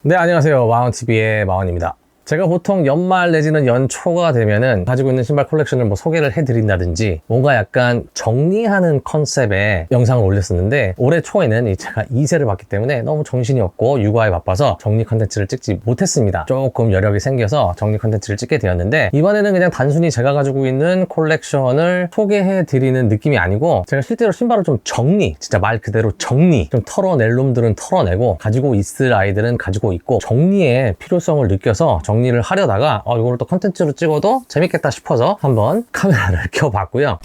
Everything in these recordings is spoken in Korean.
네, 안녕하세요. 마원TV의 마원입니다. 제가 보통 연말 내지는 연초가 되면은 가지고 있는 신발 컬렉션을 소개를 해드린다든지 뭔가 약간 정리하는 컨셉의 영상을 올렸었는데 올해 초에는 제가 2세를 받기 때문에 너무 정신이 없고 육아에 바빠서 정리 컨텐츠를 찍지 못했습니다. 조금 여력이 생겨서 정리 컨텐츠를 찍게 되었는데 이번에는 그냥 단순히 제가 가지고 있는 콜렉션을 소개해드리는 느낌이 아니고 제가 실제로 신발을 좀 정리, 진짜 말 그대로 정리, 좀 털어낼 놈들은 털어내고 가지고 있을 아이들은 가지고 있고 정리의 필요성을 느껴서 정리를 하려다가 이거를 또 컨텐츠로 찍어도 재밌겠다 싶어서 한번 카메라를 켜봤고요.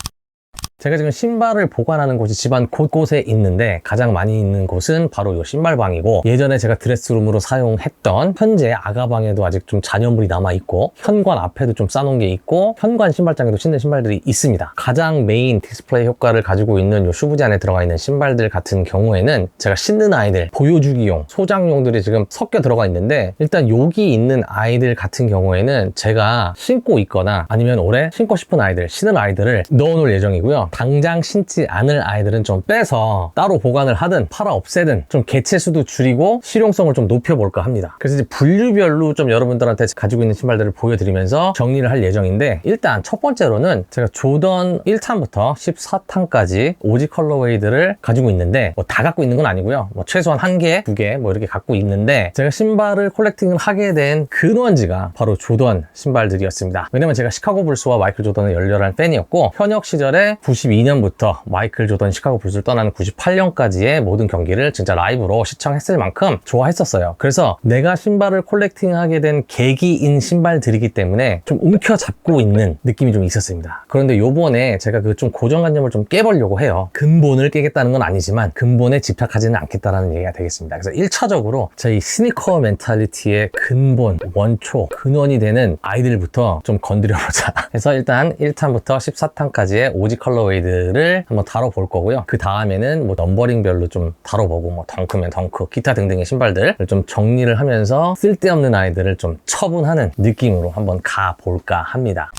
제가 지금 신발을 보관하는 곳이 집안 곳곳에 있는데 가장 많이 있는 곳은 바로 이 신발방이고, 예전에 제가 드레스룸으로 사용했던 현재 아가방에도 아직 좀 잔여물이 남아있고 현관 앞에도 좀 싸놓은 게 있고 현관 신발장에도 신는 신발들이 있습니다. 가장 메인 디스플레이 효과를 가지고 있는 이 슈브지 안에 들어가 있는 신발들 같은 경우에는 제가 신는 아이들 보여주기용 소장용들이 지금 섞여 들어가 있는데, 일단 여기 있는 아이들 같은 경우에는 제가 신고 있거나 아니면 올해 신고 싶은 아이들, 신을 아이들을 넣어놓을 예정이고요. 당장 신지 않을 아이들은 좀 빼서 따로 보관을 하든 팔아 없애든 좀 개체수도 줄이고 실용성을 좀 높여볼까 합니다. 그래서 이제 분류별로 좀 여러분들한테 가지고 있는 신발들을 보여드리면서 정리를 할 예정인데, 일단 첫 번째로는 제가 조던 1탄부터 14탄까지 오지 컬러웨이들을 가지고 있는데 다 갖고 있는 건 아니고요. 최소한 1개, 2개 이렇게 갖고 있는데, 제가 신발을 콜렉팅을 하게 된 근원지가 바로 조던 신발들이었습니다. 왜냐면 제가 시카고 불스와 마이클 조던의 열렬한 팬이었고, 현역 시절에 92년부터 마이클 조던 시카고 불스를 떠나는 98년까지의 모든 경기를 진짜 라이브로 시청했을 만큼 좋아했었어요. 그래서 내가 신발을 콜렉팅하게 된 계기인 신발들이기 때문에 좀 움켜잡고 있는 느낌이 좀 있었습니다. 그런데 요번에 제가 그 좀 고정관념을 좀 깨보려고 해요. 근본을 깨겠다는 건 아니지만 근본에 집착하지는 않겠다라는 얘기가 되겠습니다. 그래서 1차적으로 저희 스니커 멘탈리티의 근본, 원초, 근원이 되는 아이들부터 좀 건드려보자 해서 일단 1탄부터 14탄까지의 오지 컬러웨이들을 한번 다뤄볼 거고요. 그 다음에는 넘버링별로 좀 다뤄보고 덩크면 덩크, 기타 등등의 신발들을 좀 정리를 하면서 쓸데없는 아이들을 좀 처분하는 느낌으로 한번 가볼까 합니다.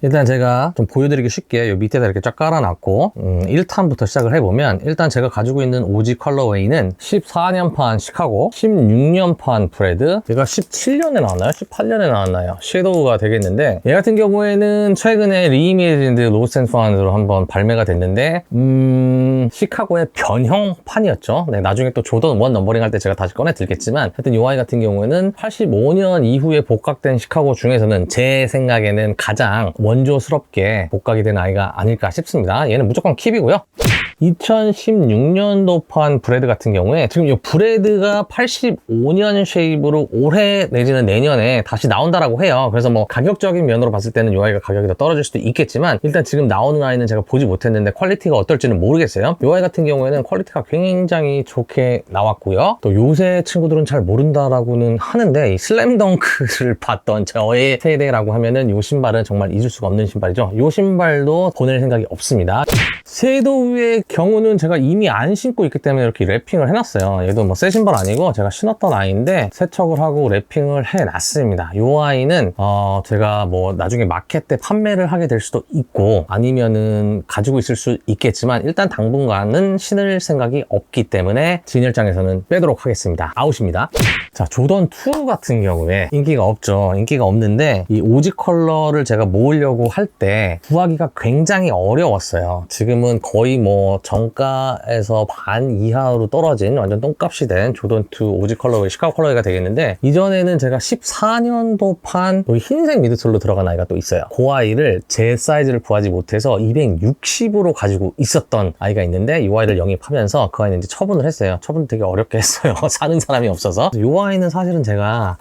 일단 제가 좀 보여드리기 쉽게 요 밑에다 이렇게 쫙 깔아놨고 1탄부터 시작을 해보면, 일단 제가 가지고 있는 오지 컬러웨이는 14년판 시카고, 16년판 브레드, 얘가 17년에 나왔나요? 18년에 나왔나요? 섀도우가 되겠는데, 얘 같은 경우에는 최근에 리이미지드 로스트 앤 파운드로 한번 발매가 됐는데 시카고의 변형판이었죠. 네, 나중에 또 조던 1 넘버링 할 때 제가 다시 꺼내 들겠지만, 하여튼 이 아이 같은 경우에는 85년 이후에 복각된 시카고 중에서는 제 생각에는 가장 원조스럽게 복각이 된 아이가 아닐까 싶습니다. 얘는 무조건 킵이고요. 2016년도판 브레드 같은 경우에 지금 이 브레드가 85년 쉐입으로 올해 내지는 내년에 다시 나온다라고 해요. 그래서 가격적인 면으로 봤을 때는 이 아이가 가격이 더 떨어질 수도 있겠지만, 일단 지금 나오는 아이는 제가 보지 못했는데 퀄리티가 어떨지는 모르겠어요. 이 아이 같은 경우에는 퀄리티가 굉장히 좋게 나왔고요. 또 요새 친구들은 잘 모른다라고는 하는데, 이 슬램덩크를 봤던 저의 세대라고 하면은 이 신발은 정말 잊을 수가 없는 신발이죠. 이 신발도 보낼 생각이 없습니다. 섀도우의 경우는 제가 이미 안 신고 있기 때문에 이렇게 랩핑을 해놨어요. 얘도 새 신발 아니고 제가 신었던 아이인데 세척을 하고 랩핑을 해놨습니다. 이 아이는 제가 나중에 마켓 때 판매를 하게 될 수도 있고 아니면은 가지고 있을 수 있겠지만, 일단 당분간은 신을 생각이 없기 때문에 진열장에서는 빼도록 하겠습니다. 아웃입니다. 자, 조던 2 같은 경우에 인기가 없죠. 인기가 없는데 이 오지 컬러를 제가 모으려고 할 때 구하기가 굉장히 어려웠어요. 지금은 거의 정가에서 반 이하로 떨어진 완전 똥값이 된 조던 2 오지 컬러웨이, 시카고 컬러웨이가 되겠는데, 이전에는 제가 14년도판 흰색 미드솔로 들어간 아이가 또 있어요. 그 아이를 제 사이즈를 구하지 못해서 260으로 가지고 있었던 아이가 있는데, 이 아이를 영입하면서 그 아이는 이제 처분을 했어요. 처분 되게 어렵게 했어요. 사는 사람이 없어서. 이 아이는 사실은 제가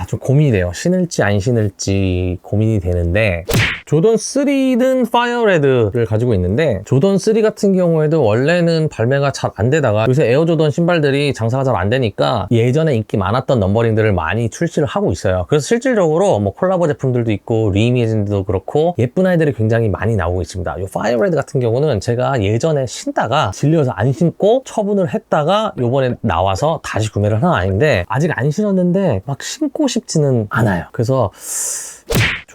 좀 고민이 돼요. 신을지 안 신을지 고민이 되는데, 조던 3는 파이어레드를 가지고 있는데, 조던 3 같은 경우에도 원래는 발매가 잘 안 되다가 요새 에어조던 신발들이 장사가 잘 안 되니까 예전에 인기 많았던 넘버링들을 많이 출시를 하고 있어요. 그래서 실질적으로 콜라보 제품들도 있고 리이미진도 그렇고 예쁜 아이들이 굉장히 많이 나오고 있습니다. 이 파이어레드 같은 경우는 제가 예전에 신다가 질려서 안 신고 처분을 했다가 요번에 나와서 다시 구매를 한 아이인데, 아직 안 신었는데 막 신고 싶지는 않아요. 그래서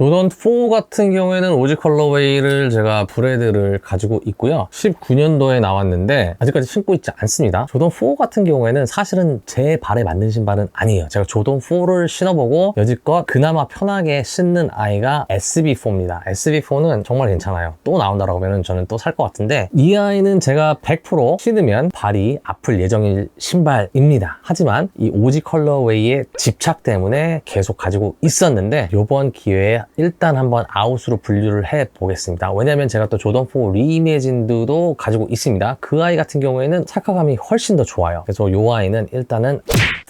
조던 4 같은 경우에는 오지 컬러웨이를 제가 브레드를 가지고 있고요. 19년도에 나왔는데 아직까지 신고 있지 않습니다. 조던 4 같은 경우에는 사실은 제 발에 맞는 신발은 아니에요. 제가 조던 4를 신어보고 여지껏 그나마 편하게 신는 아이가 SB4입니다. SB4는 정말 괜찮아요. 또 나온다라고 하면 저는 또 살 것 같은데 이 아이는 제가 100% 신으면 발이 아플 예정일 신발입니다. 하지만 이 오지 컬러웨이의 집착 때문에 계속 가지고 있었는데 이번 기회에 일단 한번 아웃으로 분류를 해보겠습니다. 왜냐면 제가 또 조던 4 리이매진드도 가지고 있습니다. 그 아이 같은 경우에는 착화감이 훨씬 더 좋아요. 그래서 이 아이는 일단은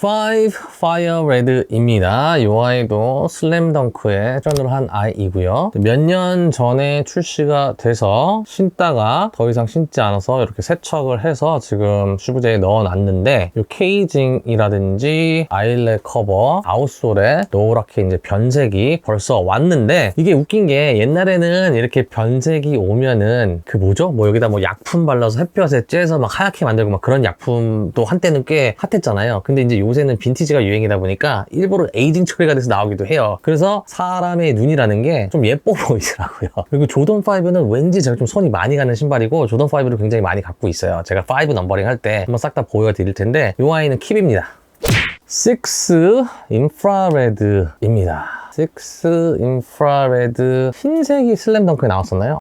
5 Fire Red입니다. 이 아이도 슬램덩크에 출연을 한 아이이고요. 몇 년 전에 출시가 돼서 신다가 더 이상 신지 않아서 이렇게 세척을 해서 지금 슈브제에 넣어놨는데 이 케이징이라든지 아일렛 커버, 아웃솔에 노랗게 이제 변색이 벌써 왔는데 이게 웃긴 게 옛날에는 이렇게 변색이 오면은 그 뭐죠? 뭐 여기다 뭐 약품 발라서 햇볕에 쬐서 막 하얗게 만들고 막 그런 약품도 한때는 꽤 핫했잖아요. 근데 이제 요새는 빈티지가 유행이다 보니까 일부러 에이징 처리가 돼서 나오기도 해요. 그래서 사람의 눈이라는 게 좀 예뻐 보이더라고요. 그리고 조던 5는 왠지 제가 좀 손이 많이 가는 신발이고 조던 5를 굉장히 많이 갖고 있어요. 제가 5 넘버링 할 때 한번 싹 다 보여드릴 텐데 이 아이는 킵입니다. 6 인프라레드입니다. 6 인프라레드 흰색이 슬램덩크에 나왔었나요?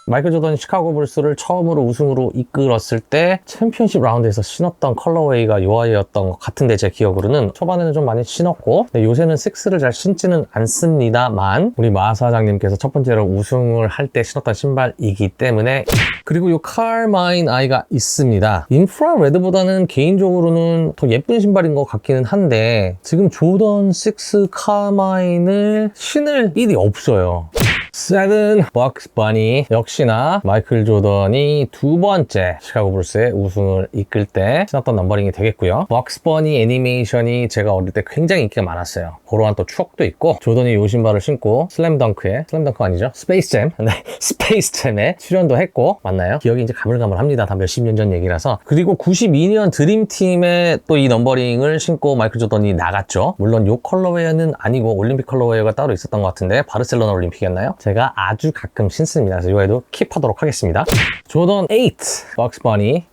마이클 조던이 시카고 불스를 처음으로 우승으로 이끌었을 때 챔피언십 라운드에서 신었던 컬러웨이가 이 아이였던 것 같은데 제 기억으로는 초반에는 좀 많이 신었고 요새는 6를 잘 신지는 않습니다만 우리 마 사장님께서 첫 번째로 우승을 할 때 신었던 신발이기 때문에 그리고 이 칼마인 아이가 있습니다. 인프라 레드보다는 개인적으로는 더 예쁜 신발인 것 같기는 한데 지금 조던 6 칼마인을 신을 일이 없어요. 7 벅스 버니 역시나 마이클 조던이 두 번째 시카고 불스의 우승을 이끌 때 신었던 넘버링이 되겠고요. 벅스 버니 애니메이션이 제가 어릴 때 굉장히 인기가 많았어요. 그러한 또 추억도 있고 조던이 이 신발을 신고 슬램덩크 아니죠? 스페이스잼 네, 스페이스잼에 출연도 했고 맞나요? 기억이 이제 가물가물합니다. 다 몇십 년 전 얘기라서. 그리고 92년 드림팀에 또 이 넘버링을 신고 마이클 조던이 나갔죠. 물론 이 컬러웨어는 아니고 올림픽 컬러웨어가 따로 있었던 것 같은데 바르셀로나 올림픽이었나요? 제가 아주 가끔 신습니다. 그래서 이거에도 킵하도록 하겠습니다. 조던 8 벅스 버니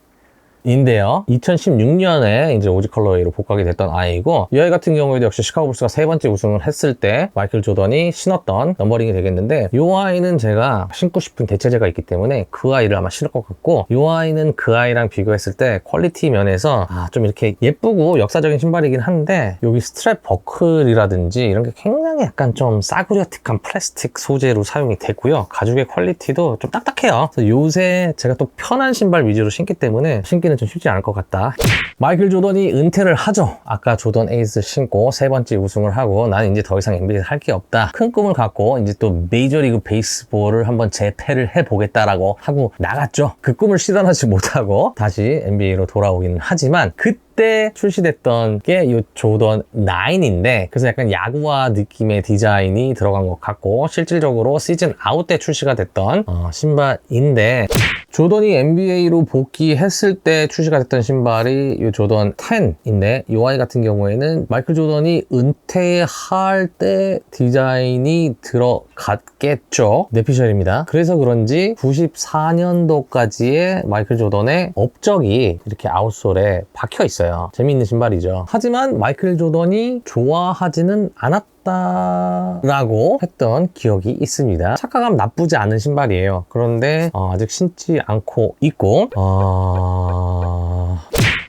인데요. 2016년에 이제 오지 컬러웨이로 복각이 됐던 아이고 이 아이 같은 경우에도 역시 시카고 불스가 세 번째 우승을 했을 때 마이클 조던이 신었던 넘버링이 되겠는데 이 아이는 제가 신고 싶은 대체제가 있기 때문에 그 아이를 아마 신을 것 같고 이 아이는 그 아이랑 비교했을 때 퀄리티 면에서 좀 이렇게 예쁘고 역사적인 신발이긴 한데 여기 스트랩 버클이라든지 이런 게 굉장히 약간 좀 싸구려틱한 플라스틱 소재로 사용이 됐고요. 가죽의 퀄리티도 좀 딱딱해요. 그래서 요새 제가 또 편한 신발 위주로 신기 때문에 신기는 좀 쉽지 않을 것 같다. 마이클 조던이 은퇴를 하죠. 아까 조던 8을 신고 세 번째 우승을 하고 나는 이제 더 이상 NBA에서 할 게 없다. 큰 꿈을 갖고 이제 또 메이저리그 베이스볼을 한번 재패를 해보겠다라고 하고 나갔죠. 그 꿈을 실현하지 못하고 다시 NBA로 돌아오기는 하지만 그때 출시됐던 게 이 조던 9인데 그래서 약간 야구화 느낌의 디자인이 들어간 것 같고 실질적으로 시즌 아웃 때 출시가 됐던 신발인데 조던이 NBA로 복귀했을 때 출시가 됐던 신발이 이 조던 10인데 이 아이 같은 경우에는 마이클 조던이 은퇴할 때 디자인이 들어갔겠죠. 내피셜입니다. 그래서 그런지 94년도까지의 마이클 조던의 업적이 이렇게 아웃솔에 박혀 있어요. 재미있는 신발이죠. 하지만 마이클 조던이 좋아하지는 않았다라고 했던 기억이 있습니다. 착화감 나쁘지 않은 신발이에요. 그런데 아직 신지 않고 있고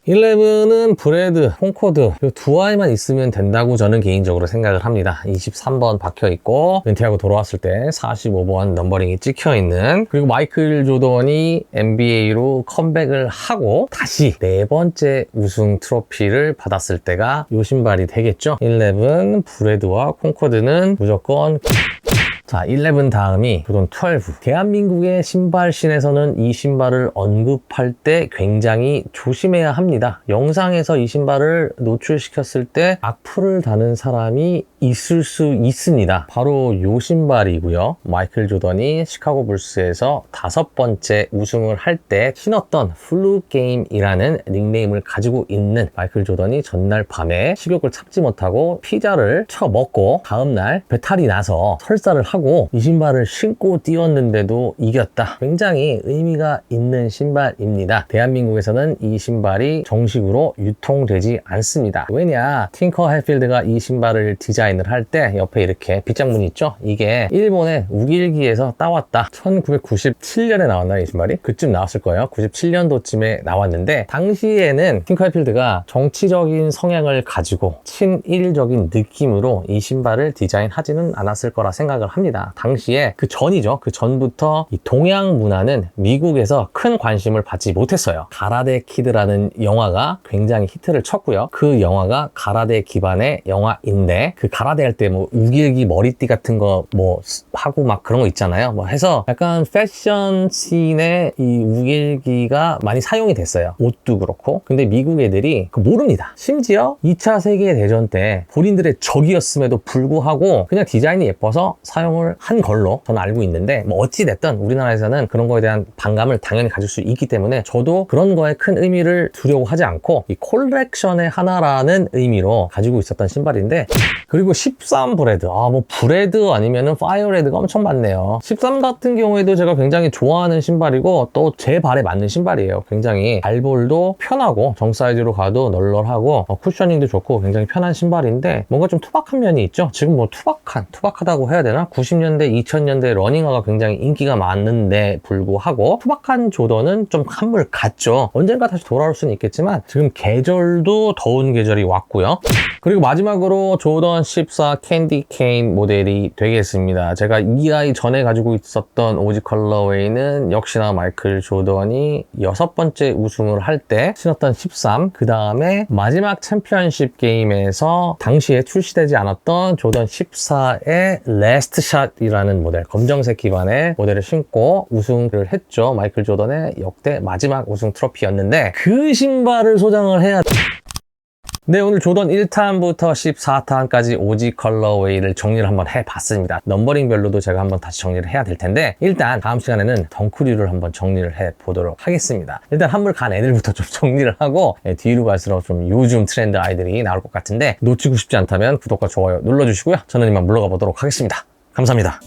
11은 브레드, 콩코드 이 두 아이만 있으면 된다고 저는 개인적으로 생각을 합니다. 23번 박혀있고 은퇴하고 돌아왔을 때 45번 넘버링이 찍혀있는 그리고 마이클 조던이 NBA로 컴백을 하고 다시 네 번째 우승 트로피를 받았을 때가 이 신발이 되겠죠. 11 브레드와 콩코드는 무조건 자, 11 다음이 조던 12. 대한민국의 신발씬에서는 이 신발을 언급할 때 굉장히 조심해야 합니다. 영상에서 이 신발을 노출시켰을 때 악플을 다는 사람이 있을 수 있습니다. 바로 요 신발이고요. 마이클 조던이 시카고 불스에서 5번째 우승을 할 때 신었던 플루 게임이라는 닉네임을 가지고 있는 마이클 조던이 전날 밤에 식욕을 참지 못하고 피자를 쳐먹고 다음날 배탈이 나서 설사를 하고 이 신발을 신고 뛰었는데도 이겼다. 굉장히 의미가 있는 신발입니다. 대한민국에서는 이 신발이 정식으로 유통되지 않습니다. 왜냐? 틴커 헬필드가 이 신발을 디자인을 할 때 옆에 이렇게 빗장문이 있죠? 이게 일본의 우길기에서 따왔다. 1997년에 나왔나 이 신발이? 그쯤 나왔을 거예요. 97년도쯤에 나왔는데 당시에는 틴커 헬필드가 정치적인 성향을 가지고 친일적인 느낌으로 이 신발을 디자인하지는 않았을 거라 생각을 합니다. 당시에 그 전이죠. 그 전부터 이 동양 문화는 미국에서 큰 관심을 받지 못했어요. 가라데 키드라는 영화가 굉장히 히트를 쳤고요. 그 영화가 가라데 기반의 영화인데 그 가라데 할 때 뭐 우길기 머리띠 같은 거 뭐 하고 막 그런 거 있잖아요. 뭐 해서 약간 패션 씬에 이 우길기가 많이 사용이 됐어요. 옷도 그렇고. 근데 미국 애들이 모릅니다. 심지어 2차 세계대전 때 본인들의 적이었음에도 불구하고 그냥 디자인이 예뻐서 사용을 한 걸로 저는 알고 있는데 뭐 어찌됐든 우리나라에서는 그런 거에 대한 반감을 당연히 가질 수 있기 때문에 저도 그런 거에 큰 의미를 두려고 하지 않고 이 콜렉션의 하나라는 의미로 가지고 있었던 신발인데 그리고 13 브레드 뭐 브레드 아니면은 파이어 레드가 엄청 많네요. 13 같은 경우에도 제가 굉장히 좋아하는 신발이고 또 제 발에 맞는 신발이에요. 굉장히 발볼도 편하고 정 사이즈로 가도 널널하고 쿠셔닝도 좋고 굉장히 편한 신발인데 뭔가 좀 투박한 면이 있죠. 지금 뭐 투박하다고 해야 되나? 90년대 2000년대 러닝화가 굉장히 인기가 많은데 불구하고 투박한 조던은 좀 한물 갔죠. 언젠가 다시 돌아올 수는 있겠지만 지금 계절도 더운 계절이 왔고요. 그리고 마지막으로 조던 14 캔디 케인 모델이 되겠습니다. 제가 이 아이 전에 가지고 있었던 오지 컬러웨이는 역시나 마이클 조던이 6번째 우승을 할 때 신었던 13, 그 다음에 마지막 챔피언십 게임에서 당시에 출시되지 않았던 조던 14의 레스트 샷이라는 모델, 검정색 기반의 모델을 신고 우승을 했죠. 마이클 조던의 역대 마지막 우승 트로피였는데 그 신발을 소장을 해야 네, 오늘 조던 1탄부터 14탄까지 오지 컬러웨이를 정리를 한번 해봤습니다. 넘버링별로도 제가 한번 다시 정리를 해야 될 텐데 일단 다음 시간에는 덩크류를 한번 정리를 해보도록 하겠습니다. 일단 한물 간 애들부터 좀 정리를 하고 뒤로 갈수록 좀 요즘 트렌드 아이들이 나올 것 같은데 놓치고 싶지 않다면 구독과 좋아요 눌러주시고요. 저는 이만 물러가 보도록 하겠습니다. 감사합니다.